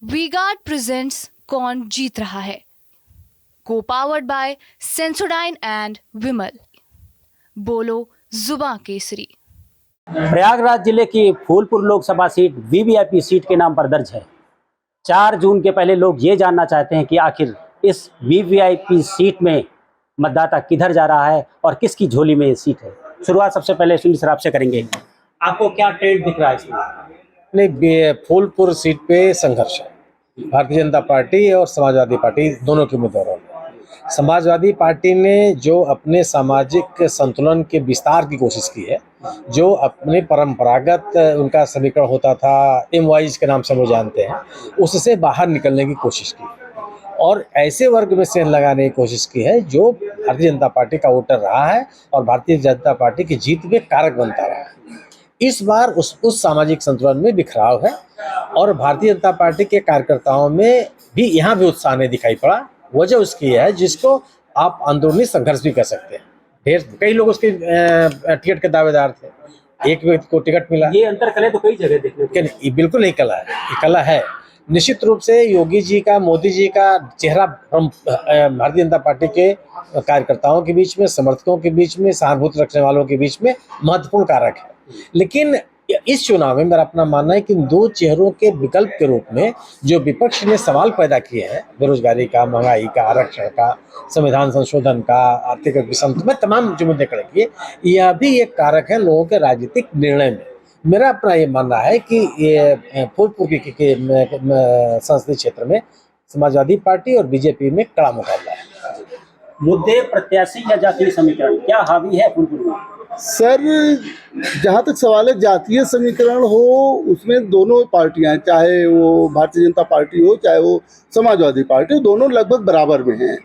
V-Guard presents कौन जीत रहा है, को पावर्ड बाय सेंसोडाइन एंड विमल। बोलो जुबां केसरी। प्रयागराज जिले की Phulpur Lok Sabha seat VVIP seat के नाम पर दर्ज है। 4 जून के पहले लोग ये जानना चाहते हैं कि आखिर इस वीवीआईपी सीट में मतदाता किधर जा रहा है और किसकी झोली में ये सीट है। शुरुआत सबसे पहले सुनील सर आपसे करेंगे। आपको क्या ट्रेंड दिख रहा है इसमें? नहीं, फूलपुर सीट पे संघर्ष है। भारतीय जनता पार्टी और समाजवादी पार्टी दोनों के उम्मीदवारों में। समाजवादी पार्टी ने जो अपने सामाजिक संतुलन के विस्तार की कोशिश की है, जो अपने परंपरागत उनका समीकरण होता था एमवाइज के नाम से हम लोग जानते हैं, उससे बाहर निकलने की कोशिश की और ऐसे वर्ग में सेंध लगाने की कोशिश की है जो भारतीय जनता पार्टी का वोटर रहा है और भारतीय जनता पार्टी की जीत में कारक बनता रहा है। इस बार उस सामाजिक संतुलन में बिखराव है और भारतीय जनता पार्टी के कार्यकर्ताओं में भी यहाँ भी उत्साह नहीं दिखाई पड़ा। वजह उसकी है जिसको आप अंदरूनी संघर्ष भी कर सकते हैं। कई लोग उसके टिकट के दावेदार थे, एक व्यक्ति को टिकट मिला। ये अंतर कले तो कई जगह देखने को नहीं, बिल्कुल नहीं कला है, ये कला है। निश्चित रूप से योगी जी का, मोदी जी का चेहरा भारतीय जनता पार्टी के कार्यकर्ताओं के बीच में, समर्थकों के बीच में, सहानुभूति रखने वालों के बीच में महत्वपूर्ण कारक है। लेकिन इस चुनाव में मेरा अपना मानना है कि दो चेहरों के विकल्प के रूप में जो विपक्ष ने सवाल पैदा किए हैं, बेरोजगारी का, महंगाई का, आरक्षण का, संविधान संशोधन का, आर्थिक विषमता में तमाम जो मुद्दे खड़े किए, यह भी एक कारक है लोगों के राजनीतिक निर्णय में। मेरा अपना ये मानना है कि ये फूलपुर के संसदीय क्षेत्र में समाजवादी पार्टी और बीजेपी में कड़ा मुकाबला है। मुद्दे, प्रत्याशी या जातीय समीकरण क्या हावी है फूलपुर में? सर, जहाँ तक सवाल है जातीय समीकरण हो, उसमें दोनों पार्टियां, चाहे वो भारतीय जनता पार्टी हो चाहे वो समाजवादी पार्टी हो, दोनों लगभग बराबर में हैं।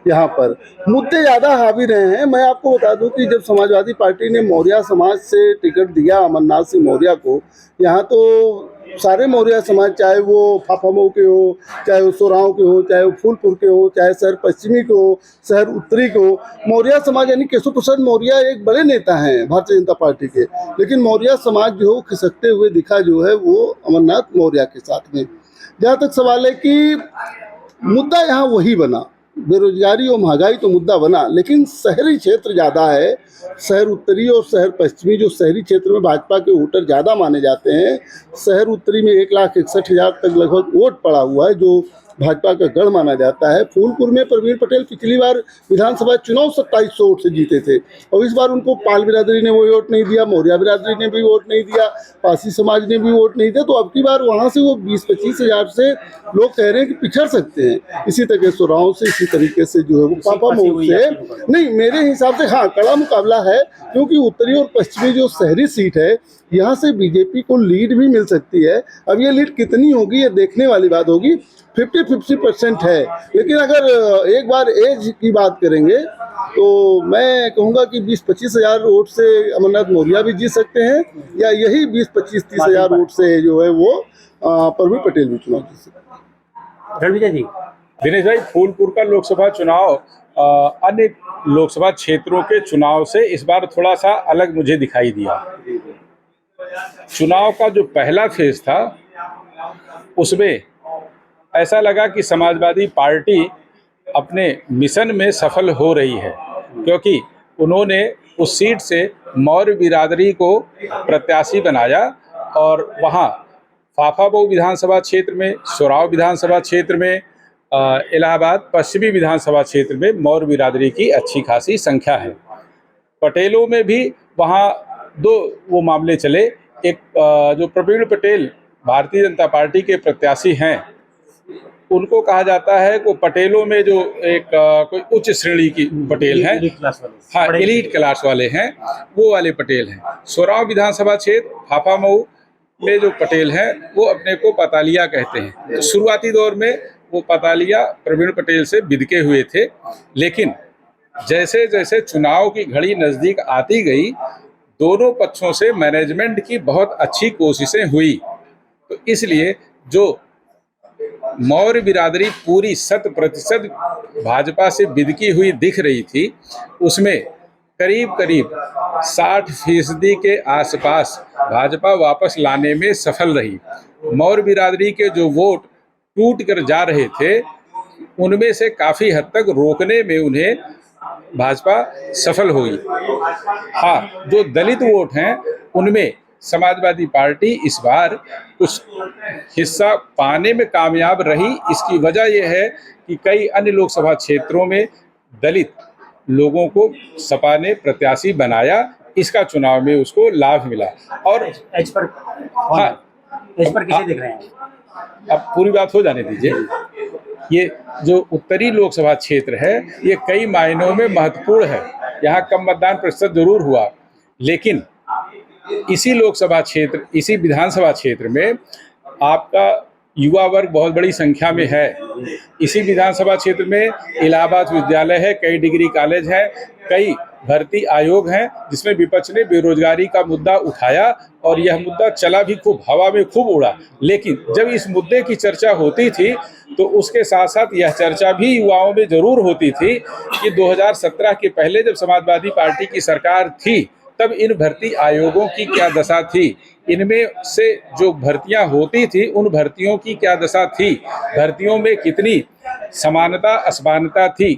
यहाँ पर मुद्दे ज़्यादा हावी रहे हैं। मैं आपको बता दूं कि जब समाजवादी पार्टी ने मौर्य समाज से टिकट दिया अमरनाथ सिंह मौर्य को, यहाँ तो सारे मौर्य समाज, चाहे वो फाफामऊ के हो, चाहे वो सोराव के हो, चाहे वो फूलपुर के हो, चाहे शहर पश्चिमी के हो, शहर उत्तरी के हो, मौर्य समाज यानी केशव प्रसाद मौर्य एक बड़े नेता हैं भारतीय जनता पार्टी के। लेकिन मौर्य समाज जो है खिसकते हुए दिखा जो है वो अमरनाथ मौर्य के साथ में। जहाँ तक सवाल है कि मुद्दा यहाँ वही बना, बेरोजगारी और महंगाई तो मुद्दा बना, लेकिन शहरी क्षेत्र ज़्यादा है। शहर उत्तरी और शहर पश्चिमी, जो शहरी क्षेत्र में भाजपा के वोटर ज़्यादा माने जाते हैं, शहर उत्तरी में 1,61,000 तक लगभग वोट पड़ा हुआ है, जो भाजपा का गढ़ माना जाता है। फूलपुर में प्रवीण पटेल पिछली बार विधानसभा चुनाव 2700 वोट से जीते थे और इस बार उनको पाल बिरादरी ने वो वोट नहीं दिया, मौर्य बिरादरी ने भी वोट नहीं दिया, पासी समाज ने भी वोट नहीं दिया। तो अब की बार वहाँ से वो 20-25 हज़ार से लोग कह रहे हैं कि पिछड़ सकते हैं। इसी तरह सुराव से, इसी तरीके से जो है वो पापा मोड़ से नहीं, मेरे हिसाब से हाँ कड़ा मुकाबला है, क्योंकि उत्तरी और पश्चिमी जो शहरी सीट है, यहाँ से बीजेपी को लीड भी मिल सकती है। अब ये लीड कितनी होगी ये देखने वाली बात होगी। 50-50% है, लेकिन अगर एक बार एज की बात करेंगे तो मैं कहूँगा कि 20-25 हज़ार वोट से अमरनाथ मौर्य भी जीत सकते हैं, या यही 20-25-30 हज़ार वोट से जो है वो प्रवीण पटेल भी चुनाव जीत सकते हैं। रणविजय जी। दिनेश भाई, फूलपुर का लोकसभा चुनाव अन्य लोकसभा क्षेत्रों के चुनाव से इस बार थोड़ा सा अलग मुझे दिखाई दिया। चुनाव का जो पहला फेज था उसमें ऐसा लगा कि समाजवादी पार्टी अपने मिशन में सफल हो रही है, क्योंकि उन्होंने उस सीट से मौर्य बिरादरी को प्रत्याशी बनाया और वहाँ फाफामऊ विधानसभा क्षेत्र में, सोराव विधानसभा क्षेत्र में, इलाहाबाद पश्चिमी विधानसभा क्षेत्र में मौर्य बिरादरी की अच्छी खासी संख्या है। पटेलों में भी वहाँ दो वो मामले चले। एक जो प्रवीण पटेल भारतीय जनता पार्टी के प्रत्याशी हैं, उनको कहा जाता है कि पटेलों में जो एक कोई उच्च श्रेणी की पटेल हैं, हाँ एलीट क्लास वाले हैं, वो वाले पटेल हैं। सोराव विधानसभा क्षेत्र फाफामऊ में जो पटेल हैं वो अपने को पतालिया कहते हैं। तो शुरुआती दौर में वो पतालिया प्रवीण पटेल से बिदके हुए थे, लेकिन जैसे जैसे चुनाव की घड़ी नज़दीक आती गई, दोनों पक्षों से मैनेजमेंट की बहुत अच्छी कोशिशें हुई। तो इसलिए जो मौर्य बिरादरी पूरी 100% भाजपा से बिदकी हुई दिख रही थी, उसमें करीब करीब 60% के आसपास भाजपा वापस लाने में सफल रही। मौर्य बिरादरी के जो वोट टूट कर जा रहे थे, उनमें से काफ़ी हद तक रोकने में उन्हें भाजपा सफल हुई। हाँ, जो दलित वोट हैं उनमें समाजवादी पार्टी इस बार कुछ हिस्सा पाने में कामयाब रही। इसकी वजह यह है कि कई अन्य लोकसभा क्षेत्रों में दलित लोगों को सपा ने प्रत्याशी बनाया, इसका चुनाव में उसको लाभ मिला। और एज पर हाँ, एज पर किसे देख रहे हैं? अब पूरी बात हो जाने दीजिए। ये जो उत्तरी लोकसभा क्षेत्र है ये कई मायनों में महत्वपूर्ण है। यहाँ कम मतदान प्रतिशत जरूर हुआ, लेकिन इसी लोकसभा क्षेत्र, इसी विधानसभा क्षेत्र में आपका युवा वर्ग बहुत बड़ी संख्या में है। इसी विधानसभा क्षेत्र में इलाहाबाद विश्वविद्यालय है, कई डिग्री कॉलेज हैं, कई भर्ती आयोग हैं, जिसमें विपक्ष ने बेरोजगारी का मुद्दा उठाया और यह मुद्दा चला भी खूब, हवा में खूब उड़ा। लेकिन जब इस मुद्दे की चर्चा होती थी तो उसके साथ साथ यह चर्चा भी युवाओं में जरूर होती थी कि 2017 के पहले जब समाजवादी पार्टी की सरकार थी तब इन भर्ती आयोगों की क्या दशा थी, इनमें से जो भर्तियां होती थी उन भर्तियों की क्या दशा थी, भर्तियों में कितनी समानता असमानता थी,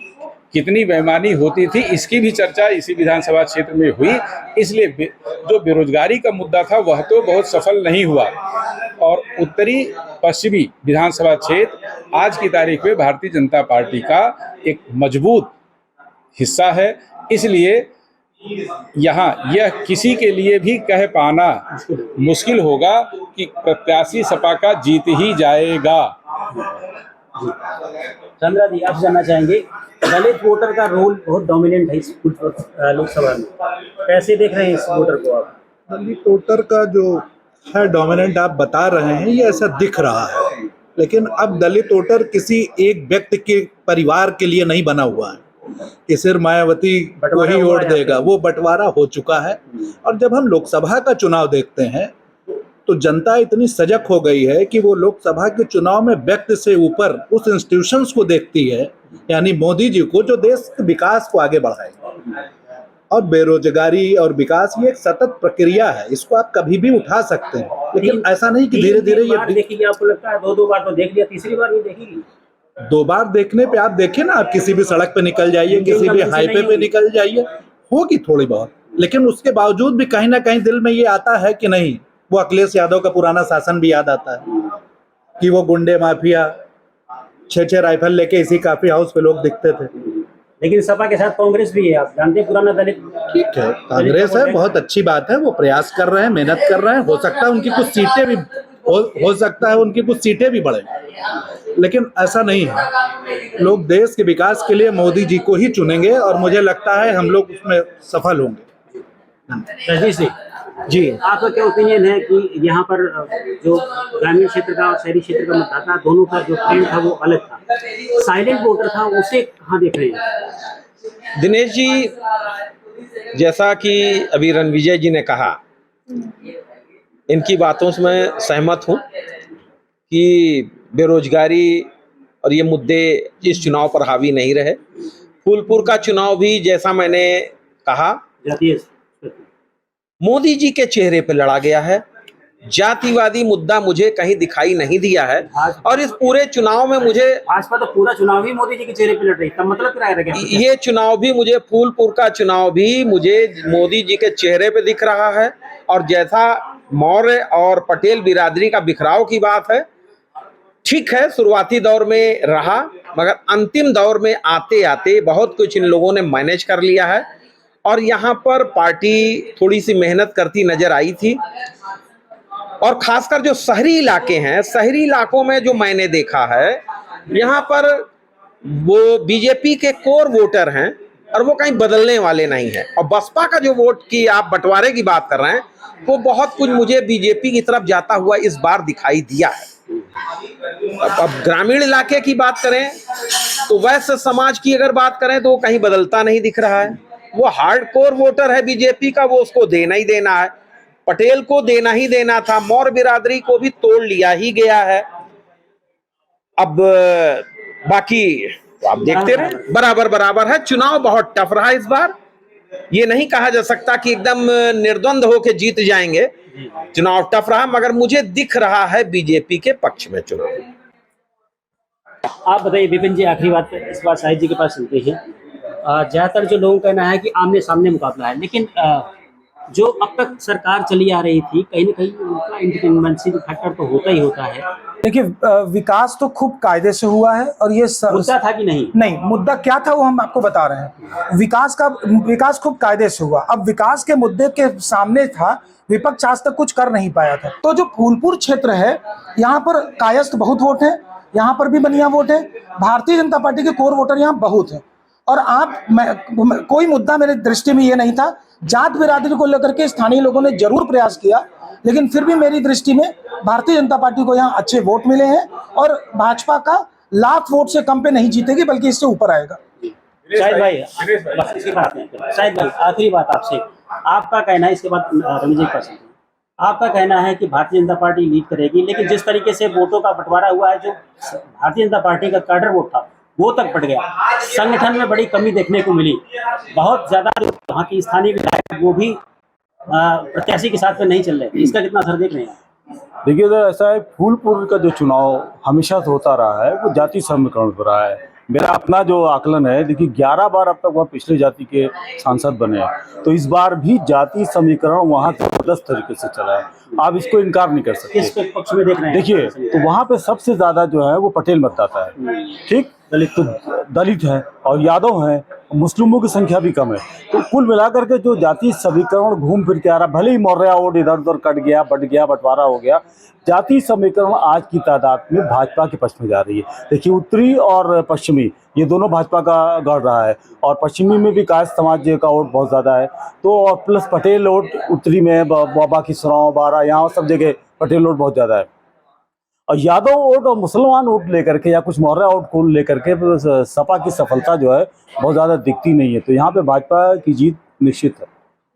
कितनी बेईमानी होती थी, इसकी भी चर्चा इसी विधानसभा क्षेत्र में हुई। इसलिए जो बेरोजगारी का मुद्दा था वह तो बहुत सफल नहीं हुआ। और उत्तरी पश्चिमी विधानसभा क्षेत्र आज की तारीख में भारतीय जनता पार्टी का एक मजबूत हिस्सा है। इसलिए यहाँ यह किसी के लिए भी कह पाना मुश्किल होगा कि प्रत्याशी सपा का जीत ही जाएगा। चंद्रा जी, आप जानना चाहेंगे, दलित वोटर का रोल बहुत डोमिनेंट है इस लोकसभा में, कैसे देख रहे हैं इस वोटर को आप? दलित वोटर का जो है डोमिनेंट आप बता रहे हैं, ये ऐसा दिख रहा है, लेकिन अब दलित वोटर किसी एक व्यक्ति के परिवार के लिए नहीं बना हुआ है कि सिर्फ मायावती को ही वोट देगा, वो बंटवारा हो चुका है। और जब हम लोकसभा का चुनाव देखते हैं तो जनता इतनी सजग हो गई है कि वो लोकसभा के चुनाव में व्यक्ति से ऊपर उस इंस्टीट्यूशंस को देखती है, यानी मोदी जी को, जो देश के विकास को आगे बढ़ाएगा। और बेरोजगारी और विकास ये एक सतत प्रक्रिया है, इसको आप कभी भी उठा सकते हैं, लेकिन ऐसा नहीं कि धीरे धीरे ये देखेगी। आपको लगता है दो बार तो देख लिया, तीसरी बार भी देखेगी? 2 बार देखने पे आप देखिए ना, आप किसी भी सड़क पे निकल जाइए, किसी भी हाईवे पे निकल जाइए, होगी थोड़ी बहुत, लेकिन उसके बावजूद भी कहीं ना कहीं दिल में ये आता है कि नहीं, वो अखिलेश यादव का पुराना शासन भी याद आता है कि वो गुंडे माफिया 6-6 राइफल लेके इसी काफी हाउस पे लोग दिखते थे। लेकिन सपा के साथ कांग्रेस भी है, आप जानते हैं, पुराना दलित। ठीक है, कांग्रेस है, बहुत अच्छी बात है, वो प्रयास कर रहे हैं, मेहनत कर रहे हैं, हो सकता है उनकी कुछ सीटें भी हो सकता है उनकी कुछ सीटें भी बढ़े, लेकिन ऐसा नहीं है। लोग देश के विकास के लिए मोदी जी को ही चुनेंगे और मुझे लगता है हम लोग उसमें सफल होंगे। रजनीश जी, जी, आपका क्या ओपिनियन है कि यहाँ पर जो ग्रामीण क्षेत्र का और शहरी क्षेत्र का मतदाता दोनों का जो ट्रेंड था वो अलग था, साइलेंट वोटर था, उसे कहाँ देख रहे हैं? दिनेश जी, जैसा कि अभी रणविजय जी ने कहा, इनकी बातों से मैं सहमत हूँ कि बेरोजगारी और ये मुद्दे इस चुनाव पर हावी नहीं रहे। फूलपुर का चुनाव भी, जैसा मैंने कहा, मोदी जी के चेहरे पर लड़ा गया है। जातिवादी मुद्दा मुझे कहीं दिखाई नहीं दिया है और इस पूरे चुनाव में मुझे भाजपा तो पूरा चुनाव ही मोदी जी के चेहरे पे लड़ रही, तब मतलब क्या ये चुनाव भी मुझे, फूलपुर का चुनाव भी मुझे मोदी जी के चेहरे पे दिख रहा है। और जैसा मौर्य और पटेल बिरादरी का बिखराव की बात है, ठीक है, शुरुआती दौर में रहा, मगर अंतिम दौर में आते आते बहुत कुछ इन लोगों ने मैनेज कर लिया है और यहाँ पर पार्टी थोड़ी सी मेहनत करती नजर आई थी। और खासकर जो शहरी इलाके हैं, शहरी इलाकों में जो मैंने देखा है, यहाँ पर वो बीजेपी के कोर वोटर हैं और वो कहीं बदलने वाले नहीं हैं। और बसपा का जो वोट की आप बंटवारे की बात कर रहे हैं, वो बहुत कुछ मुझे बीजेपी की तरफ जाता हुआ इस बार दिखाई दिया है। अब ग्रामीण इलाके की बात करें तो वैश्य समाज की अगर बात करें तो वो कहीं बदलता नहीं दिख रहा है। वो हार्डकोर वोटर है बीजेपी का, वो उसको देना ही देना है, पटेल को देना ही देना था, मौर्य बिरादरी को भी तोड़ लिया ही गया है। अब बाकी तो आप देखते रहे, बराबर बराबर है। चुनाव बहुत टफ रहा इस बार, ये नहीं कहा जा सकता कि एकदम निर्द्वंद होके जीत जाएंगे। चुनाव टफ रहा, मगर मुझे दिख रहा है बीजेपी के पक्ष में चुनाव। आप बताइए विपिन जी, आखिरी बात इस बार शाहिद जी के पास चलते हैं। ज़्यादातर जो लोगों का कहना है कि आमने सामने मुकाबला है, लेकिन जो अब तक सरकार चली आ रही थी, कहीं ना कहीं उनका इंडिपेंडेंसी फैक्टर तो होता ही होता है। देखिए, विकास तो खूब कायदे से हुआ है और ये मुद्दा था कि नहीं? नहीं, मुद्दा क्या था वो हम आपको बता रहे हैं। विकास खूब कायदे से हुआ। अब विकास के मुद्दे के सामने था, विपक्ष आज तक कुछ कर नहीं पाया था। तो जो फूलपुर क्षेत्र है, यहाँ पर कायस्थ बहुत वोट है, यहाँ पर भी बनिया वोट है, भारतीय जनता पार्टी के कोर वोटर यहाँ बहुत है। और कोई मुद्दा मेरे दृष्टि में ये नहीं था। जात बिरादरी को लेकर के स्थानीय लोगों ने जरूर प्रयास किया, लेकिन फिर भी मेरी दृष्टि में भारतीय जनता पार्टी को यहाँ अच्छे वोट मिले हैं और भाजपा का लाख वोट से कम पे नहीं जीतेगी, बल्कि इससे ऊपर आएगा। शाहिद भाई, बस इसके बाद शाहिद भाई आखिरी बात आपसे, आपका कहना है, इसके बाद रमेश जी का प्रश्न। आपका कहना है कि भारतीय जनता पार्टी लीड करेगी, लेकिन जिस तरीके से वोटों का बंटवारा हुआ है, जो भारतीय जनता पार्टी का कैडर वोट था वो तक बढ़ गया, संगठन में बड़ी कमी देखने को मिली, बहुत ज्यादा जो वहाँ की स्थानीय विधायक वो भी प्रत्याशी के साथ में नहीं चल रहे, इसका कितना असर देख रहे हैं? देखिए, तो ऐसा है, फूलपुर का जो चुनाव हमेशा से होता रहा है वो जाति समीकरण पर रहा है। मेरा अपना जो आकलन है, देखिए 11 बार अब तक वह पिछले जाति के सांसद बने हैं, तो इस बार भी जाति समीकरण वहाँ जबरदस्त तरीके से चला है। आप इसको इनकार नहीं कर सकते। किस पक्ष में देख रहे हैं? देखिए, तो वहाँ पे सबसे ज्यादा जो है वो पटेल मतदाता है, ठीक, दलित है और यादव हैं, मुस्लिमों की संख्या भी कम है। तो कुल मिलाकर के जो जाति समीकरण घूम फिर के आ रहा, भले ही मौर्य वोट इधर उधर कट गया, बट गया, बंटवारा हो गया, जाति समीकरण आज की तादाद में भाजपा के पक्ष में जा रही है। देखिए, उत्तरी और पश्चिमी ये दोनों भाजपा का गढ़ रहा है, और पश्चिमी में भी कायस्थ समाज का वोट बहुत ज़्यादा है, तो और प्लस पटेल वोट उत्तरी में, बाकी सुराव, बारा, यहाँ सब जगह पटेल वोट बहुत ज़्यादा है। और यादव वोट और मुसलमान वोट लेकर के या कुछ मौर्य वोट को लेकर के सपा की सफलता जो है बहुत ज़्यादा दिखती नहीं है, तो यहाँ पे भाजपा की जीत निश्चित है।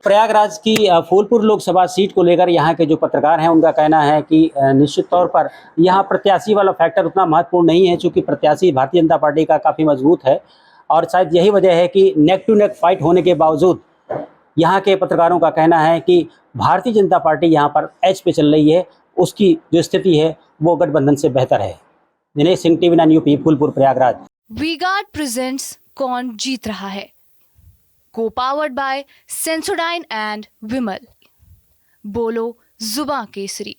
प्रयागराज की फूलपुर लोकसभा सीट को लेकर यहाँ के जो पत्रकार हैं उनका कहना है कि निश्चित तौर पर यहाँ प्रत्याशी वाला फैक्टर उतना महत्वपूर्ण नहीं है, क्योंकि प्रत्याशी भारतीय जनता पार्टी का काफ़ी मजबूत है, और शायद यही वजह है कि नेक टू नेक फाइट होने के बावजूद यहाँ के पत्रकारों का कहना है कि भारतीय जनता पार्टी यहाँ पर एज पे चल रही है, उसकी जो स्थिति है वो गठबंधन से बेहतर है। Dinesh Singh, TV9 UP, Phulpur, Prayagraj. V-Guard presents कौन जीत रहा है, को पावर्ड बाय सेंसोडाइन एंड विमल। बोलो जुबां केसरी।